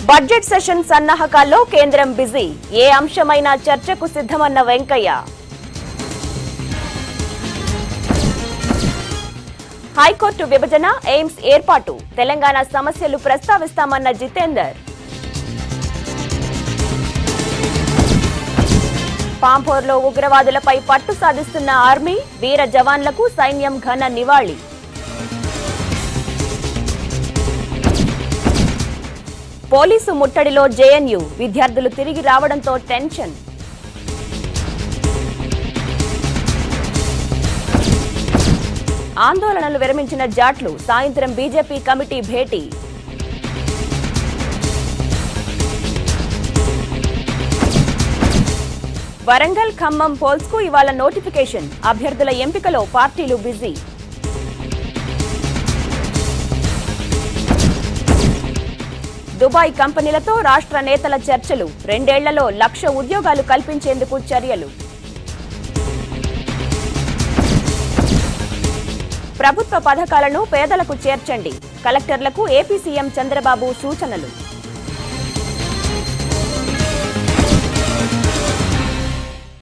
Budget session సన్నాహకాల్లో కేంద్రం busy. ఏ అంశమైనా చర్చకు సిద్ధమన్న Venkaiah. High court విభజన, ఎయిమ్స్ ఏర్పాటు, తెలంగాణ సమస్యలు ప్రస్తావిస్తామన్న జితేందర్. పాంపోర్లో ఉగ్రవాదులపై పట్టు సాధిస్తున్న ఆర్మీ, వీర జవాన్లకు సైన్యం ఘన నివాళి. పోలీసు ముట్టడిలో జేఎన్యూ, విద్యార్థులు తిరిగి రావడంతో టెన్షన్. ఆందోళనలు విరమించిన జాట్లు, సాయంత్రం బీజేపీ కమిటీ భేటీ. వరంగల్, ఖమ్మం పోల్స్ కు ఇవాళ నోటిఫికేషన్. అభ్యర్థుల ఎంపికలో పార్టీలు బిజీ. దుబాయ్ కంపెనీలతో రాష్ట్ర నేతల చర్చలు. 2 ఏళ్లలో 1,00,000 ఉద్యోగాలు కల్పించేందుకు చర్యలు. ప్రభుత్వ పథకాలను పేదలకు చేర్చండి. కలెక్టర్లకు ఏపీ సీఎం చంద్రబాబు సూచనలు.